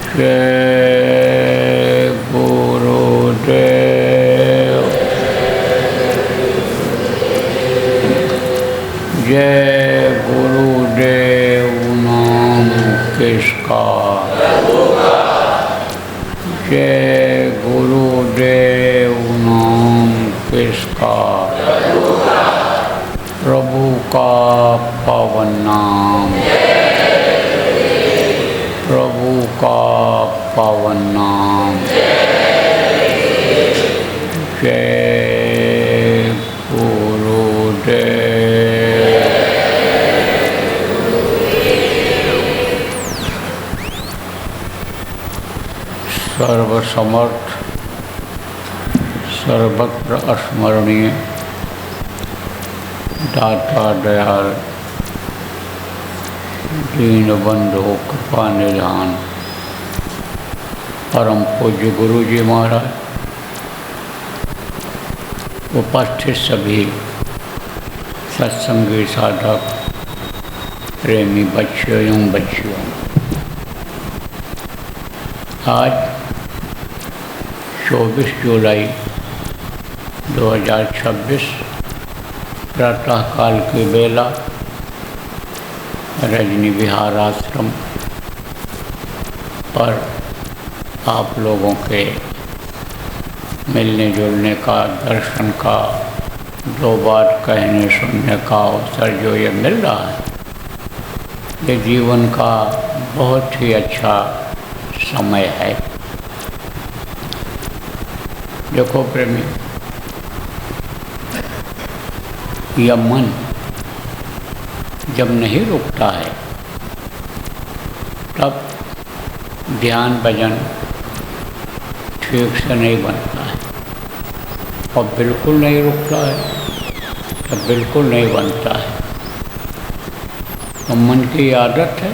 जय गुरुदेव। जय गुरुदेव नाम किसका, जय गुरुदेव नाम किसका, प्रभु का पावन नाम, प्रभु का पावन नाम। जय गुरुदेव। सर्वसमर्थ सर्वत्र स्मरणीय दाता दयाल दीनबंधु कृपा निधान परम पूज्य गुरु जी महाराज, उपस्थित सभी सत्संगी साधक प्रेमी बच्चों एवं बच्चियों, आज 24 जुलाई 2026 प्रातःकाल की बेला रजनी विहार आश्रम पर आप लोगों के मिलने जुलने का, दर्शन का, दो बात कहने सुनने का अवसर जो ये मिल रहा है, ये जीवन का बहुत ही अच्छा समय है। देखो प्रेमी, यह मन जब नहीं रुकता है तब ध्यान भजन ठीक से नहीं बनता है, और बिल्कुल नहीं रुकता है तब बिल्कुल नहीं बनता है। तो मन की आदत है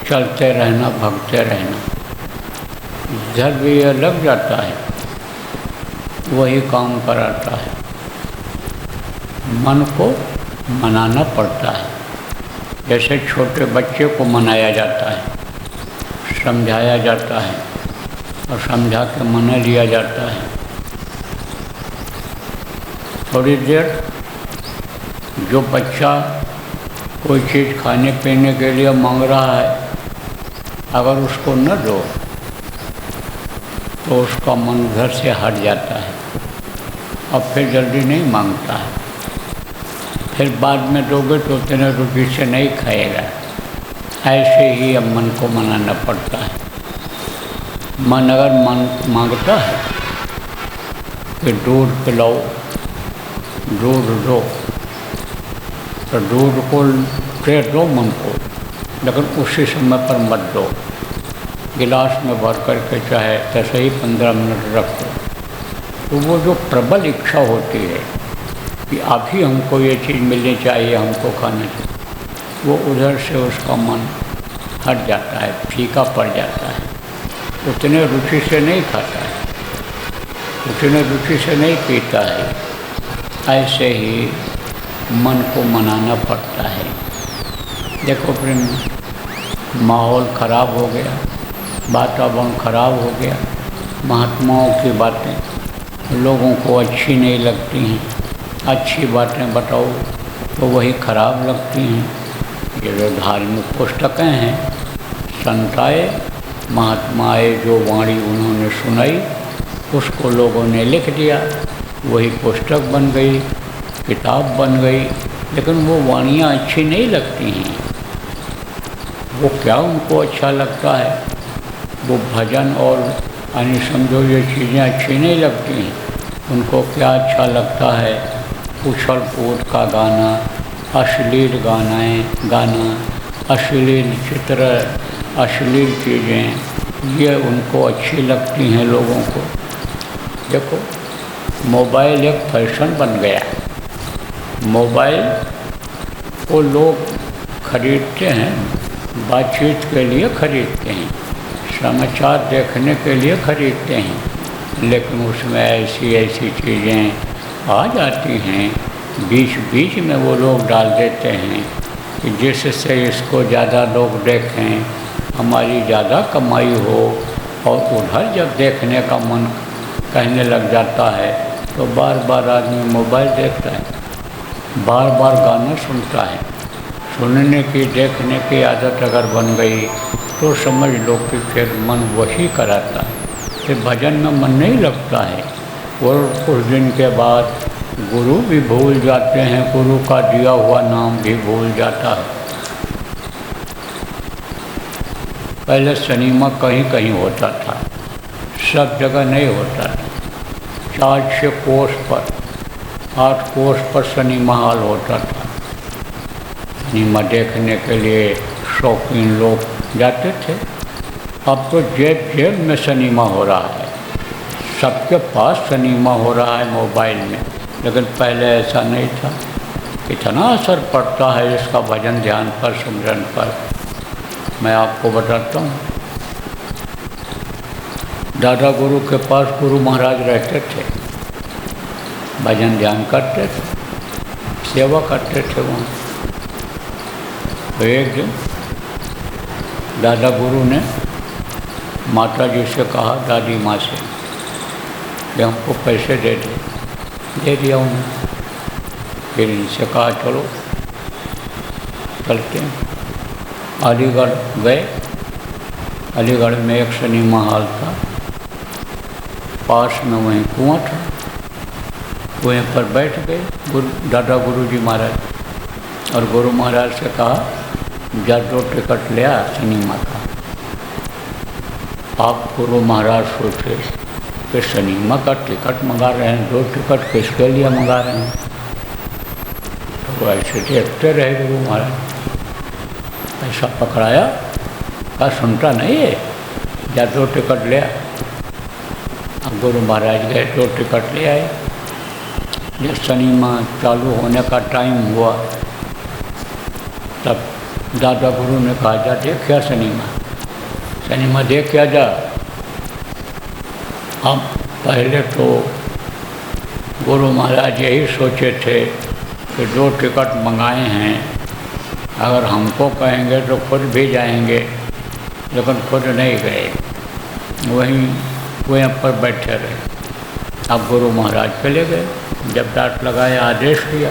चलते रहना, भगते रहना। जब भी यह लग जाता है वही काम कराता है। मन को मनाना पड़ता है, जैसे छोटे बच्चे को मनाया जाता है, समझाया जाता है और समझा के मना लिया जाता है। थोड़ी देर जो बच्चा कोई चीज़ खाने पीने के लिए मांग रहा है, अगर उसको न दो तो उसका मन घर से हट जाता है और फिर जल्दी नहीं मांगता है। फिर बाद में दोगे तो उतने रुचि से नहीं खाएगा। ऐसे ही अब मन को मनाना पड़ता है। मन अगर मांगता है कि दूध पिलाओ, दूध दो, तो दूध को दे दो मन को, लेकिन उसी समय पर मत दो। गिलास में भर करके चाहे तैसे ही 15 मिनट रख दो। तो वो जो प्रबल इच्छा होती है कि अभी हमको ये चीज़ मिलनी चाहिए, हमको खाना चाहिए, वो उधर से उसका मन हट जाता है, फीका पड़ जाता है, उतने रुचि से नहीं खाता है, उतने रुचि से नहीं पीता है। ऐसे ही मन को मनाना पड़ता है। देखो प्रेम, माहौल ख़राब हो गया, वातावरण ख़राब हो गया, महात्माओं की बातें लोगों को अच्छी नहीं लगती हैं, अच्छी बातें बताओ तो वही खराब लगती हैं। ये जो धार्मिक पुस्तकें हैं, संताए महात्माएँ जो वाणी उन्होंने सुनाई उसको लोगों ने लिख दिया, वही पुस्तक बन गई, किताब बन गई, लेकिन वो वाणियाँ अच्छी नहीं लगती हैं। वो क्या उनको अच्छा लगता है? वो भजन और यानी समझो ये चीज़ें अच्छी नहीं लगती हैं। उनको क्या अच्छा लगता है? उछल कूद का गाना, अश्लील गाना, अश्लील चित्र, अश्लील चीज़ें, ये उनको अच्छी लगती हैं लोगों को। देखो, मोबाइल एक फैशन बन गया। मोबाइल को लोग खरीदते हैं, बातचीत के लिए खरीदते हैं, समाचार देखने के लिए खरीदते हैं, लेकिन उसमें ऐसी ऐसी चीज़ें आ जाती हैं, बीच बीच में वो लोग डाल देते हैं कि जिससे इसको ज़्यादा लोग देखें हमारी ज़्यादा कमाई हो और उधर जब देखने का मन कहने लग जाता है तो बार बार आदमी मोबाइल देखता है, बार बार गाना सुनता है। सुनने की देखने की आदत अगर बन गई तो समझ लो कि फिर मन वही कराता है, फिर भजन में मन नहीं लगता है। और कुछ दिन के बाद गुरु भी भूल जाते हैं, गुरु का दिया हुआ नाम भी भूल जाता है। पहले सिनेमा कहीं कहीं होता था, सब जगह नहीं होता था। 4-6 कोस पर, 8 कोस पर सिनेमा हॉल होता था। सिनेमा देखने के लिए शौकीन लोग जाते थे। अब तो जेब जेब में सिनेमा हो रहा है, सबके पास सिनेमा हो रहा है मोबाइल में। लेकिन पहले ऐसा नहीं था। कितना असर पड़ता है इसका भजन ध्यान पर, सिमरन पर, मैं आपको बताता हूँ। दादा गुरु के पास गुरु महाराज रहते थे, भजन ध्यान करते थे, सेवा करते थे वहाँ। तो एक दिन दादा गुरु ने माता जी से कहा, दादी माँ से, कि हमको पैसे दे दिया उन्होंने। फिर इनसे कहा चलो चलते हैं। अलीगढ़ गए। अलीगढ़ में एक सिनेमा हॉल था, पास में वहीं कुआं था। कुएं पर बैठ गए दादा गुरु जी महाराज, और गुरु महाराज से कहा, जा 2 टिकट ले आ सिनेमा का। आप गुरु महाराज सोचे कि सिनेमा का टिकट मंगा रहे हैं, 2 टिकट किसके लिए मंगा रहे हैं। तो ऐसे देखते रहे गुरु महाराज। ऐसा पकड़ाया, कहा सुनता नहीं है, जा 2 टिकट ले आ। अब गुरु महाराज गए, 2 टिकट ले आए। जब सिनेमा चालू होने का टाइम हुआ तब दादा गुरु ने कहा, जा देख क्या सिनेमा देख क्या जा। अब पहले तो गुरु महाराज यही सोचे थे कि 2 टिकट मंगाए हैं, अगर हमको कहेंगे तो खुद भी जाएंगे, लेकिन खुद नहीं गए, वहीं पर बैठे रहे। अब गुरु महाराज चले गए। जब डांट लगाया, आदेश दिया,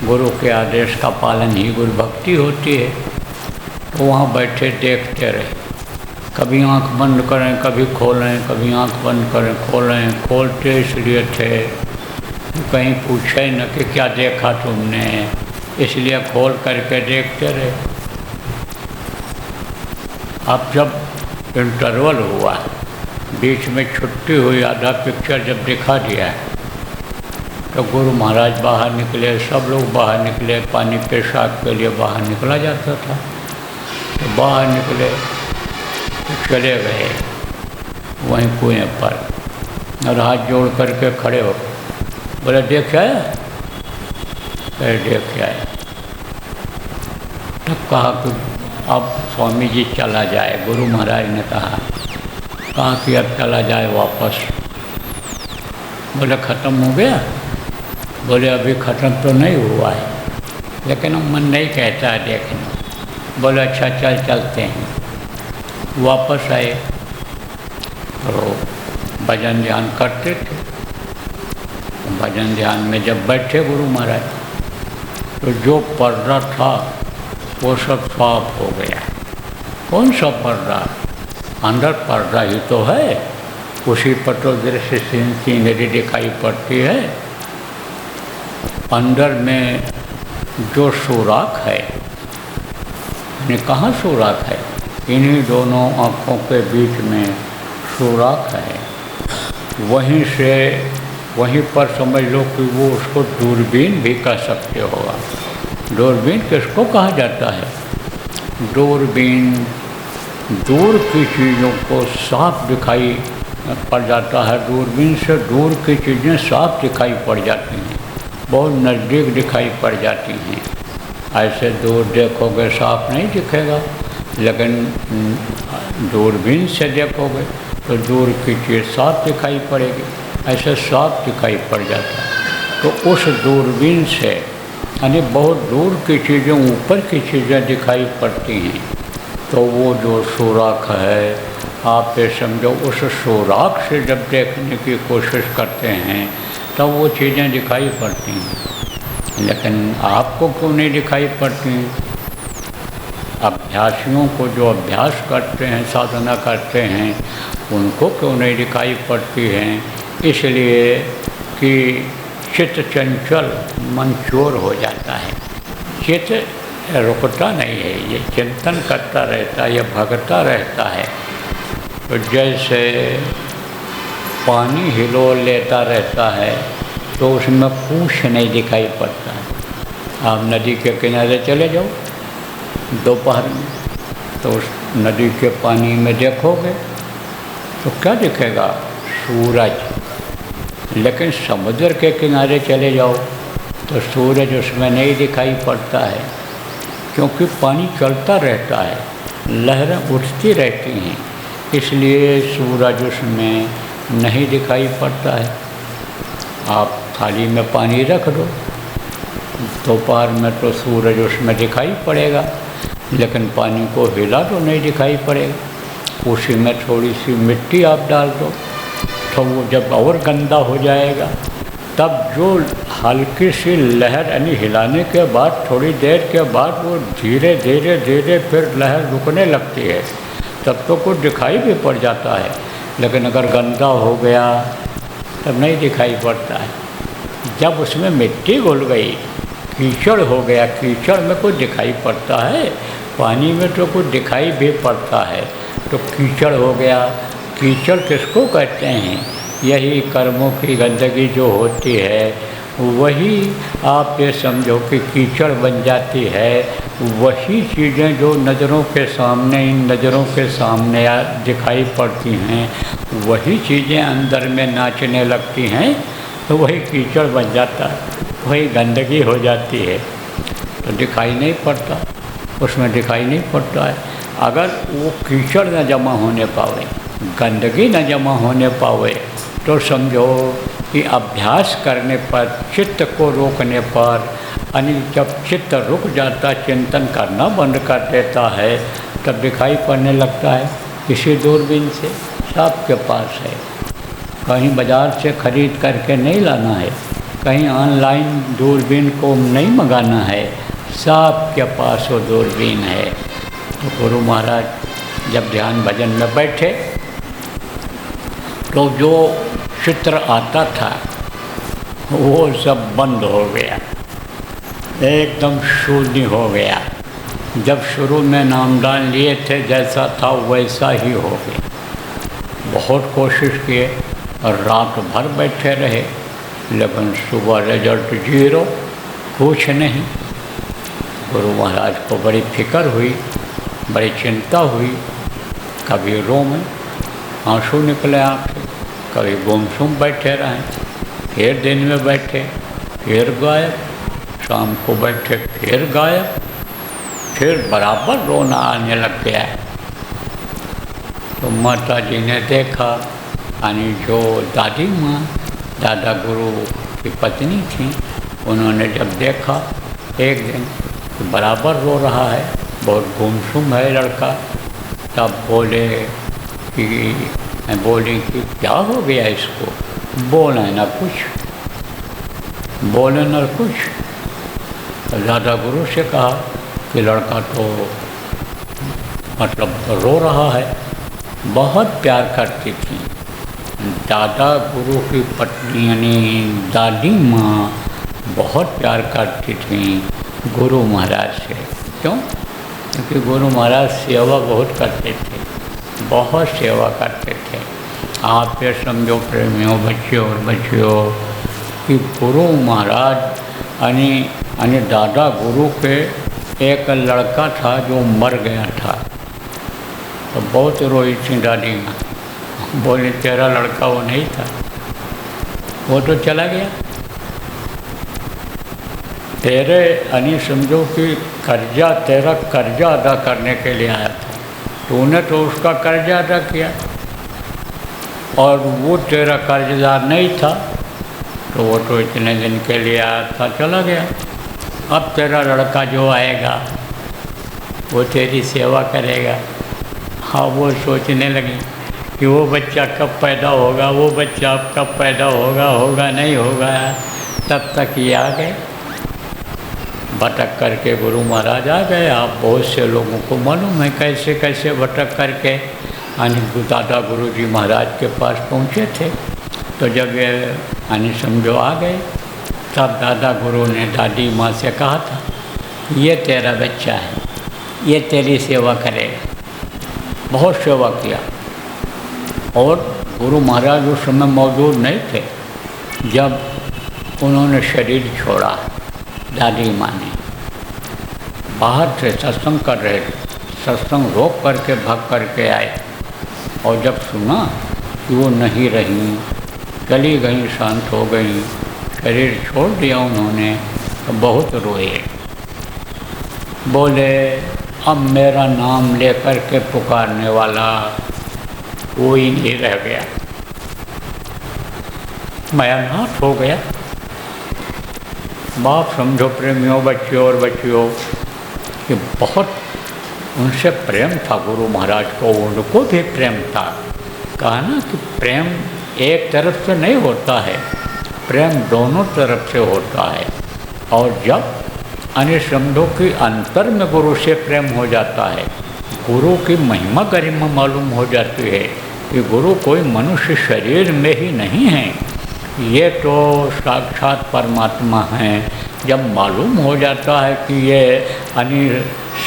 गुरु के आदेश का पालन ही गुरु भक्ति होती है। तो वहाँ बैठे देखते रहे, कभी आंख बंद करें कभी खोलें, कभी आंख बंद करें खोलें। खोलते इसलिए थे कहीं पूछे न कि क्या देखा तुमने, इसलिए खोल करके देखते रहे। अब जब इंटरवल हुआ, बीच में छुट्टी हुई, आधा पिक्चर जब दिखा दिया, तो गुरु महाराज बाहर निकले, सब लोग बाहर निकले। पानी पेशाब के लिए बाहर निकला जाता था, तो बाहर निकले तो चले गए वहीं कुएं पर, और हाथ जोड़ करके खड़े हो, बोले देख आया, फिर देख आया। तब कहा कि अब स्वामी जी चला जाए। गुरु महाराज ने कहा कि अब चला जाए वापस। बोले ख़त्म हो गया। बोले अभी ख़त्म तो नहीं हुआ है, लेकिन अब मन नहीं कहता है देखने। बोले अच्छा चलते हैं। वापस आए तो भजन ध्यान करते थे। भजन ध्यान में जब बैठे गुरु महाराज, तो जो पर्दा था वो सब साफ हो गया। कौन सा पर्दा? अंदर पर्दा ही तो है, उसी पर तो दृश्य सीनरी दिखाई पड़ती है। अंदर में जो सुराख है, कहाँ सुराख है? इन्हीं दोनों आँखों के बीच में सुराख है। वहीं पर समझ लो कि वो उसको दूरबीन भी कह सकते होगा। दूरबीन किसको कहा जाता है? दूरबीन दूर की चीज़ों को साफ दिखाई पड़ जाता है। दूरबीन से दूर की चीज़ें साफ दिखाई पड़ जाती हैं, बहुत नज़दीक दिखाई पड़ जाती हैं। ऐसे दूर देखोगे साफ नहीं दिखेगा, लेकिन दूरबीन से देखोगे तो दूर की चीज़ साफ दिखाई पड़ेगी, ऐसे साफ दिखाई पड़ जाता है। तो उस दूरबीन से यानी बहुत दूर की चीज़ें, ऊपर की चीज़ें दिखाई पड़ती हैं। तो वो जो सुराख है, आप ये समझो उस सुराख से जब देखने की कोशिश करते हैं तब वो चीज़ें दिखाई पड़ती हैं, लेकिन आपको क्यों नहीं दिखाई पड़ती? अभ्यासियों को, जो अभ्यास करते हैं, साधना करते हैं, उनको क्यों नहीं दिखाई पड़ती हैं? इसलिए कि चित्त चंचल, मन चोर हो जाता है। चित्त रुकता नहीं है, ये चिंतन करता रहता है, ये भगता रहता है। तो जैसे पानी हिलोल लेता रहता है तो उसमें कुछ नहीं दिखाई पड़ता है। आप नदी के किनारे चले जाओ दोपहर में, तो उस नदी के पानी में देखोगे तो क्या दिखेगा? सूरज। लेकिन समुद्र के किनारे चले जाओ तो सूरज उसमें नहीं दिखाई पड़ता है, क्योंकि पानी चलता रहता है, लहरें उठती रहती हैं, इसलिए सूरज उसमें नहीं दिखाई पड़ता है। आप थाली में पानी रख दो दोपहर में तो सूरज उसमें दिखाई पड़ेगा, लेकिन पानी को हिला तो नहीं दिखाई पड़ेगा। उसी में थोड़ी सी मिट्टी आप डाल दो तो वो जब और गंदा हो जाएगा, तब जो हल्की सी लहर यानी हिलाने के बाद थोड़ी देर के बाद वो धीरे धीरे धीरे फिर लहर रुकने लगती है, तब तो कुछ दिखाई भी पड़ जाता है। लेकिन अगर गंदा हो गया तब नहीं दिखाई पड़ता है। जब उसमें मिट्टी घुल गई, कीचड़ हो गया, कीचड़ में कुछ दिखाई पड़ता है, पानी में तो कुछ दिखाई भी पड़ता है। तो कीचड़ हो गया। कीचड़ किसको कहते हैं? यही कर्मों की गंदगी जो होती है, वही आप ये समझो कि कीचड़ बन जाती है। वही चीज़ें जो नज़रों के सामने, इन नज़रों के सामने दिखाई पड़ती हैं, वही चीज़ें अंदर में नाचने लगती हैं, तो वही कीचड़ बन जाता है, वही गंदगी हो जाती है। तो दिखाई नहीं पड़ता, उसमें दिखाई नहीं पड़ता है। अगर वो कीचड़ न जमा होने पावे, गंदगी न जमा होने पावे, तो समझो कि अभ्यास करने पर, चित्त को रोकने पर, यानी जब चित्त रुक जाता, चिंतन करना बंद कर देता है, तब दिखाई पड़ने लगता है। किसी दूरबीन से सबके पास है, कहीं बाज़ार से ख़रीद करके नहीं लाना है, कहीं ऑनलाइन दूरबीन को नहीं मंगाना है, सबके पास वो दूरबीन है। तो गुरु महाराज जब ध्यान भजन में बैठे तो जो चित्र आता था वो सब बंद हो गया, एकदम शून्य हो गया। जब शुरू में नामदान लिए थे जैसा था वैसा ही हो गया। बहुत कोशिश किए और रात भर बैठे रहे, लेकिन सुबह रिजल्ट 0, कुछ नहीं। गुरु महाराज को बड़ी फिक्र हुई, बड़ी चिंता हुई। कभी रो में आंसू निकले आँख से, कभी गुमसुम बैठे रहें, फिर दिन में बैठे फिर गायब, शाम को बैठे फिर गायब, फिर बराबर रोना आने लग गया। तो माता जी ने देखा, यानी जो दादी माँ, दादा गुरु की पत्नी थी, उन्होंने जब देखा एक दिन तो बराबर रो रहा है, बहुत गुमसुम है लड़का, तब बोले कि क्या हो गया इसको? बोले ना कुछ, बोले ना कुछ। तो दादा गुरु से कहा कि लड़का तो मतलब रो रहा है। बहुत प्यार करती थी दादा गुरु की पत्नी, यानी दादी माँ बहुत प्यार करती थी गुरु महाराज से। क्यों? क्योंकि गुरु महाराज सेवा बहुत करते थे, बहुत सेवा करते थे। आप ये समझो प्रेमियों, बच्चों और बच्चियों, कि गुरु महाराज यानी दादा गुरु के एक लड़का था जो मर गया था, तो बहुत रोई थी दादी माँ। बोली तेरा लड़का वो नहीं था, वो तो चला गया। तेरे यानी समझो कि कर्जा, तेरा कर्जा अदा करने के लिए आया था, तूने तो उसका कर्जा अदा किया, और वो तेरा कर्जदार नहीं था, तो वो तो इतने दिन के लिए आया था, चला गया। अब तेरा लड़का जो आएगा वो तेरी सेवा करेगा। हाँ, वो सोचने लगी कि वो बच्चा कब पैदा होगा, वो बच्चा अब कब पैदा होगा नहीं होगा। तब तक ये आ गए, भटक करके गुरु महाराज आ गए। आप बहुत से लोगों को मालूम है कैसे कैसे भटक करके दादा गुरु जी महाराज के पास पहुँचे थे। तो जब ये समझो आ गए, तब दादा गुरु ने दादी माँ से कहा था, ये तेरा बच्चा है, ये तेरी सेवा करेगा। बहुत सेवा किया। और गुरु महाराज उस समय मौजूद नहीं थे जब उन्होंने शरीर छोड़ा। दादी माँ ने बाहर से सत्संग कर रहे थे, सत्संग रोक करके भाग करके आए, और जब सुना कि वो नहीं रहीं, चली गई, शांत हो गई, शरीर छोड़ दिया उन्होंने, तो बहुत रोए। बोले अब मेरा नाम लेकर के पुकारने वाला कोई नहीं रह गया, मैं अनाथ हो गया। बाप समझो प्रेमियों, बच्चियों और बच्चियों, कि बहुत उनसे प्रेम था गुरु महाराज को, उनको भी प्रेम था। कहा ना कि प्रेम एक तरफ से नहीं होता है, प्रेम दोनों तरफ से होता है। और जब समझो कि अंतर में गुरु से प्रेम हो जाता है, गुरु की महिमा गरिमा मालूम हो जाती है कि गुरु कोई मनुष्य शरीर में ही नहीं है, ये तो साक्षात परमात्मा हैं। जब मालूम हो जाता है कि ये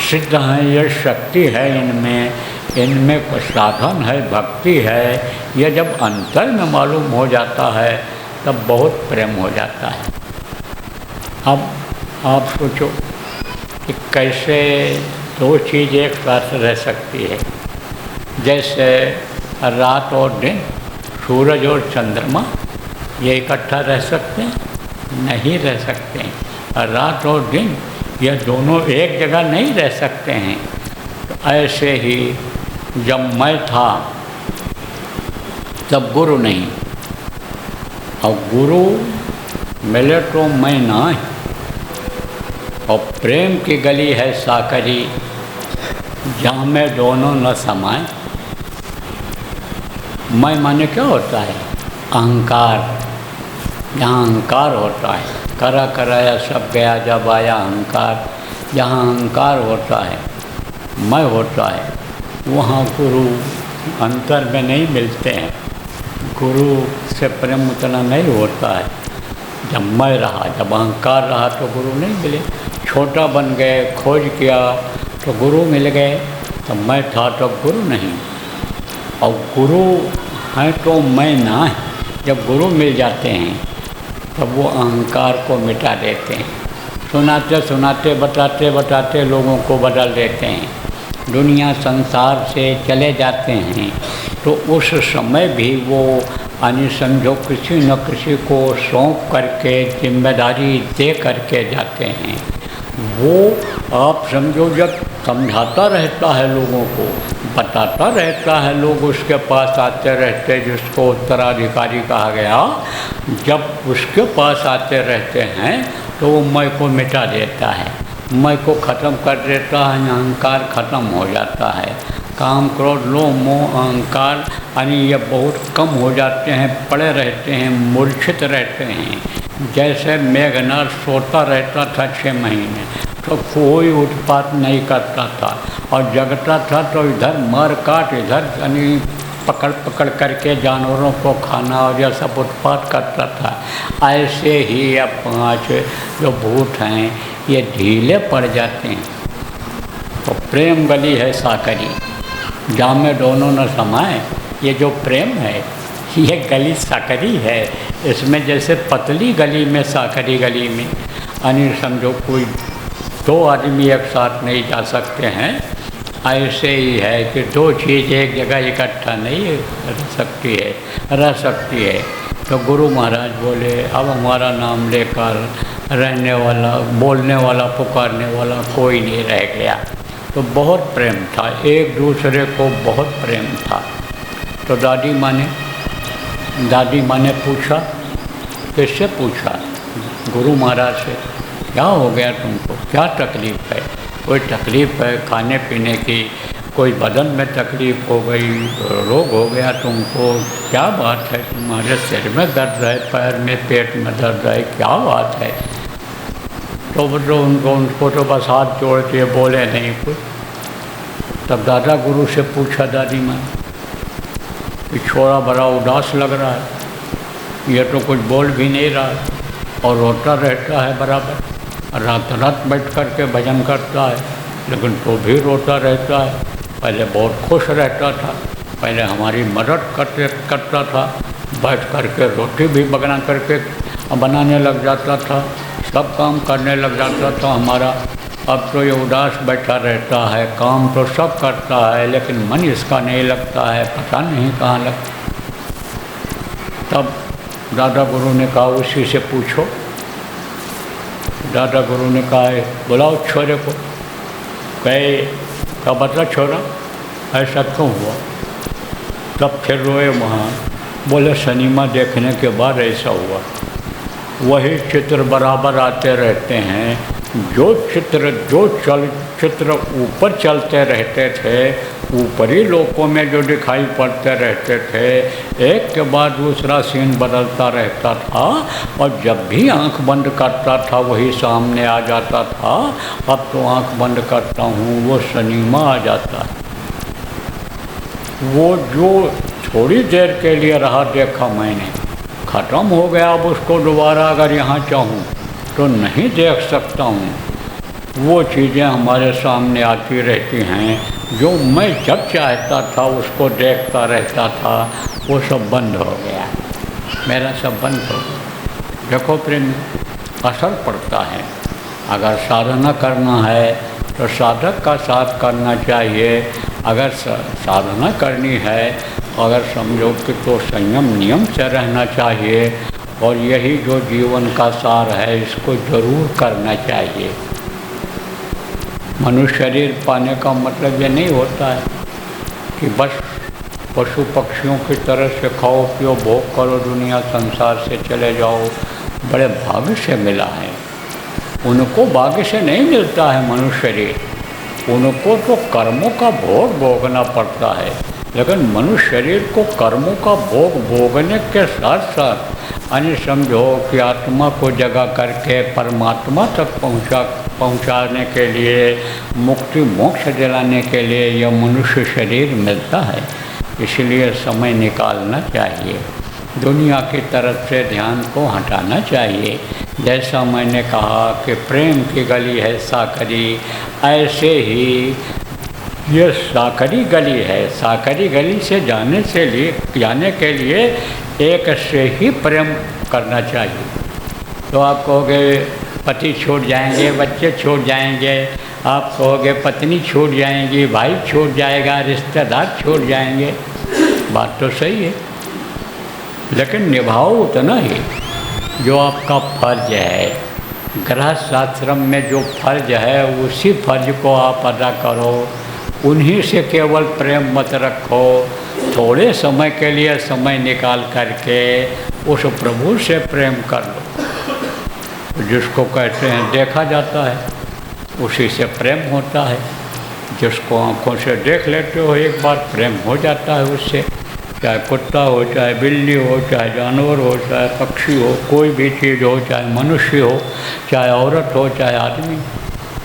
सिद्ध हैं, ये शक्ति है इनमें कुछ साधन है, भक्ति है, ये जब अंतर में मालूम हो जाता है तब बहुत प्रेम हो जाता है। अब आप सोचो कि कैसे दो चीज़ एक साथ रह सकती है। जैसे रात और दिन, सूरज और चंद्रमा, ये इकट्ठा रह सकते हैं? नहीं रह सकते हैं। रात और दिन ये दोनों एक जगह नहीं रह सकते हैं। तो ऐसे ही जब मैं था तब गुरु नहीं, और गुरु मिले तो मैं ना। और प्रेम की गली है साकरी, जहाँ में दोनों न समाए। मैं माने क्या होता है? अहंकार। जहाँ अहंकार होता है, करा कराया सब गया जब आया अहंकार। जहाँ अहंकार होता है, मैं होता है, वहाँ गुरु अंतर में नहीं मिलते हैं। गुरु से प्रेम उतना नहीं होता है। जब मैं रहा, जब अहंकार रहा तो गुरु नहीं मिले। छोटा बन गए, खोज किया तो गुरु मिल गए, तो मैं था तो गुरु नहीं। और गुरु हैं तो मैं ना है। जब गुरु मिल जाते हैं तब वो अहंकार को मिटा देते हैं। सुनाते सुनाते, बताते बताते लोगों को बदल देते हैं। दुनिया संसार से चले जाते हैं तो उस समय भी वो समझो किसी न किसी को सौंप करके, जिम्मेदारी दे करके जाते हैं। वो आप समझो जब समझाता रहता है लोगों को, बताता रहता है, लोग उसके पास आते रहते, जिसको उत्तराधिकारी कहा गया, जब उसके पास आते रहते हैं तो वो मैं को मिटा देता है, मैं को ख़त्म कर देता है। अहंकार ख़त्म हो जाता है। काम, क्रोध, लोभ, मोह, अहंकार ये बहुत कम हो जाते हैं, पड़े रहते हैं, मूर्छित रहते हैं। जैसे मेघनाथ सोता रहता था 6 महीने, तो कोई उत्पात नहीं करता था, और जगता था तो इधर मार काट, इधर पकड़ पकड़ करके जानवरों को खाना और यह सब उत्पात करता था। ऐसे ही अब 5 जो भूत हैं ये ढीले पड़ जाते हैं। तो प्रेम गली है साकरी, जहाँ में दोनों न समाए। ये जो प्रेम है ये गली साकरी है। इसमें जैसे पतली गली में, साकरी गली में समझो कोई 2 आदमी एक साथ नहीं जा सकते हैं। ऐसे ही है कि 2 चीज़ एक जगह इकट्ठा नहीं रह सकती है। तो गुरु महाराज बोले अब हमारा नाम लेकर रहने वाला, बोलने वाला, पुकारने वाला कोई नहीं रह गया। तो बहुत प्रेम था, एक दूसरे को बहुत प्रेम था। तो दादी माँ ने पूछा, किससे पूछा? गुरु महाराज से। क्या हो गया तुमको, क्या तकलीफ़ है? कोई तकलीफ़ है खाने पीने की, कोई बदन में तकलीफ़ हो गई, रोग हो गया तुमको, क्या बात है, तुम्हारे सिर में दर्द है, पैर में, पेट में दर्द है, क्या बात है। तो उनको तो बस हाथ जोड़ के बोले नहीं कुछ। तब दादा गुरु से पूछा दादी माँ कि छोरा बड़ा उदास लग रहा है, ये तो कुछ बोल भी नहीं रहा है और रोता रहता है बराबर, रात रात बैठ कर के भजन करता है, लेकिन तो भी रोता रहता है। पहले बहुत खुश रहता था, पहले हमारी मदद करता था, बैठ कर के रोटी भी बनाने लग जाता था, सब काम करने लग जाता था हमारा। अब तो ये उदास बैठा रहता है, काम तो सब करता है लेकिन मन इसका नहीं लगता है, पता नहीं कहाँ लगता। तब दादा गुरु ने कहा उसी से पूछो। दादा गुरु ने कहा बुलाओ छोरे को। कहे क्या बता छोरा ऐसा क्यों हुआ। तब फिर रोए वहाँ, बोले सिनेमा देखने के बाद ऐसा हुआ। वही चित्र बराबर आते रहते हैं, जो चित्र ऊपर चलते रहते थे, ऊपरी लोकों में जो दिखाई पड़ते रहते थे, एक के बाद दूसरा सीन बदलता रहता था और जब भी आंख बंद करता था वही सामने आ जाता था। अब तो आंख बंद करता हूँ वो सिनेमा आ जाता है। वो जो थोड़ी देर के लिए रहा देखा मैंने, ख़त्म हो गया। अब उसको दोबारा अगर यहाँ चाहूँ तो नहीं देख सकता हूँ। वो चीज़ें हमारे सामने आती रहती हैं, जो मैं जब चाहता था उसको देखता रहता था, वो सब बंद हो गया, मेरा सब बंद हो गया। देखो प्रेम, असर पड़ता है। अगर साधना करना है तो साधक का साथ करना चाहिए। अगर साधना करनी है, अगर समझो कि तो संयम नियम से रहना चाहिए और यही जो जीवन का सार है इसको ज़रूर करना चाहिए। मनुष्य शरीर पाने का मतलब ये नहीं होता है कि बस पशु पक्षियों की तरह से खाओ पियो भोग करो, दुनिया संसार से चले जाओ। बड़े भाग्य से मिला है, उनको भाग्य से नहीं मिलता है मनुष्य शरीर, उनको तो कर्मों का भोग भोगना पड़ता है। लेकिन मनुष्य शरीर को कर्मों का भोग भोगने के साथ साथ यानी समझो कि आत्मा को जगा करके परमात्मा तक पहुंचाने के लिए, मुक्ति मोक्ष दिलाने के लिए यह मनुष्य शरीर मिलता है। इसलिए समय निकालना चाहिए, दुनिया की तरफ से ध्यान को हटाना चाहिए। जैसा मैंने कहा कि प्रेम की गली है साकरी, ऐसे ही ये साकरी गली है। साकरी गली से जाने के लिए एक से ही प्रेम करना चाहिए। तो आप कहोगे पति छूट जाएंगे, बच्चे छूट जाएंगे, आप कहोगे पत्नी छूट जाएंगी, भाई छूट जाएगा, रिश्तेदार छूट जाएंगे। बात तो सही है, लेकिन निभाओ उतना ही जो आपका फर्ज है। गृहस्थ आश्रम में जो फर्ज है उसी फर्ज को आप अदा करो, उन्हीं से केवल प्रेम मत रखो। थोड़े समय के लिए समय निकाल करके उस प्रभु से प्रेम कर लो। जिसको कहते हैं देखा जाता है उसी से प्रेम होता है। जिसको आँखों से देख लेते हो एक बार, प्रेम हो जाता है उससे। चाहे कुत्ता हो, चाहे बिल्ली हो, चाहे जानवर हो, चाहे पक्षी हो, कोई भी चीज़ हो, चाहे मनुष्य हो, चाहे औरत हो, चाहे आदमी,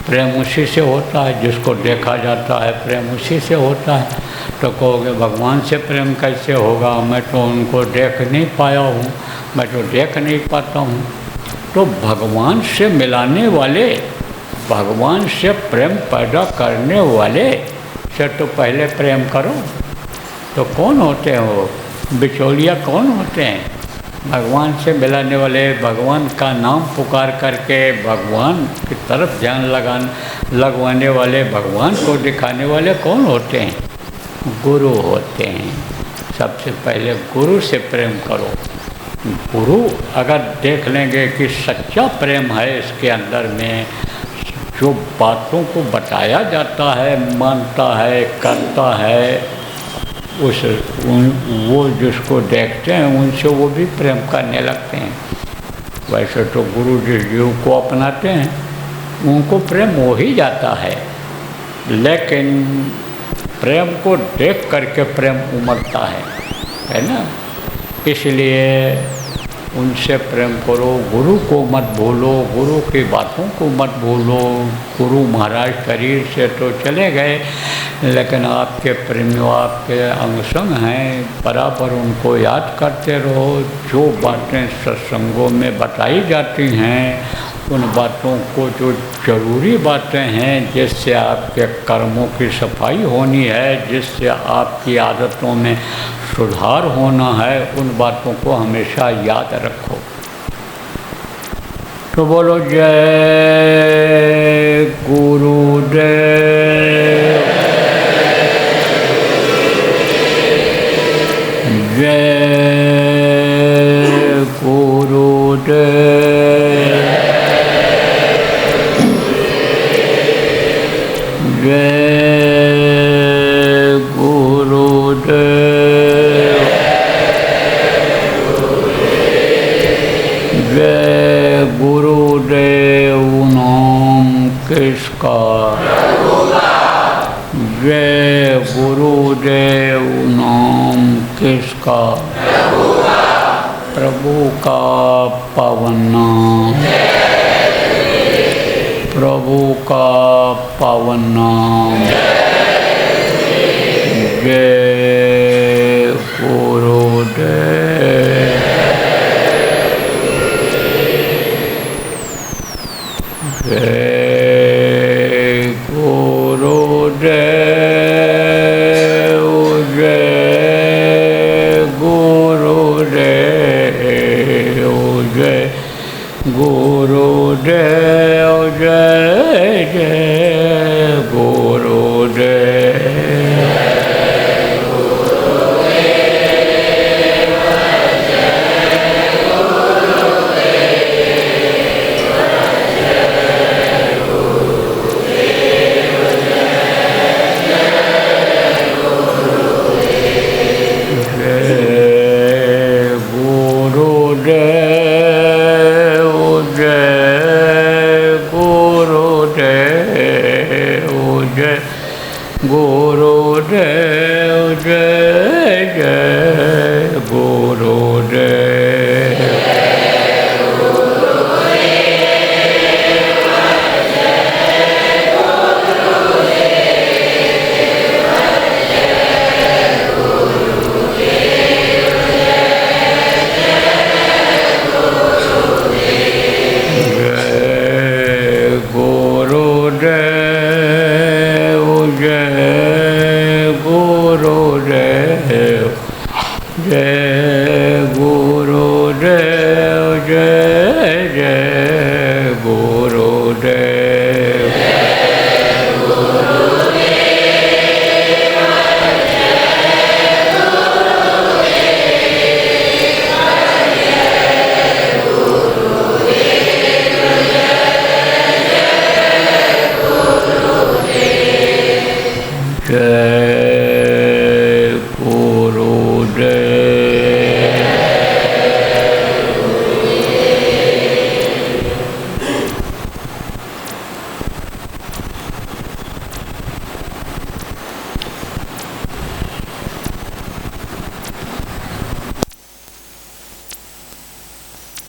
प्रेम उसी से होता है। जिसको देखा जाता है प्रेम उसी से होता है। तो कहोगे भगवान से प्रेम कैसे होगा, मैं तो उनको देख नहीं पाया हूँ, मैं तो देख नहीं पाता हूँ। तो भगवान से मिलाने वाले, भगवान से प्रेम पैदा करने वाले से तो पहले प्रेम करो। तो कौन होते हैं वो बिचौलिया, कौन होते हैं? भगवान से मिलाने वाले, भगवान का नाम पुकार करके भगवान की तरफ ध्यान लगवाने वाले, भगवान को दिखाने वाले कौन होते हैं? गुरु होते हैं। सबसे पहले गुरु से प्रेम करो। गुरु अगर देख लेंगे कि सच्चा प्रेम है इसके अंदर में, जो बातों को बताया जाता है, मानता है, करता है, वो जिसको देखते हैं उनसे वो भी प्रेम करने लगते हैं। वैसे तो गुरु जिस जीव को अपनाते हैं उनको प्रेम हो ही जाता है, लेकिन प्रेम को देख करके प्रेम उमड़ता है ना। इसलिए उनसे प्रेम करो, गुरु को मत भूलो, गुरु की बातों को मत भूलो। गुरु महाराज शरीर से तो चले गए, लेकिन आपके प्रेमियों आपके अंग संग हैं, बराबर उनको याद करते रहो। जो बातें सत्संगों में बताई जाती हैं उन बातों को, जो ज़रूरी बातें हैं जिससे आपके कर्मों की सफाई होनी है, जिससे आपकी आदतों में सुधार होना है, उन बातों को हमेशा याद रखो। तो बोलो जय गुरुदेव, जय गुरुदेव, जय गुरुदेव, जय गुरुदेव नाम किसका, जय गुरुदेव नाम किसका, प्रभु का पावन नाम, प्रभु का पावन नाम, जय गुरुदेव, जय गुरुदेव, जय गुरुदेव, जय गुरुदेव, जय जय गुरुदेव, गुरुदेव, जय जय गुरुदेव, जय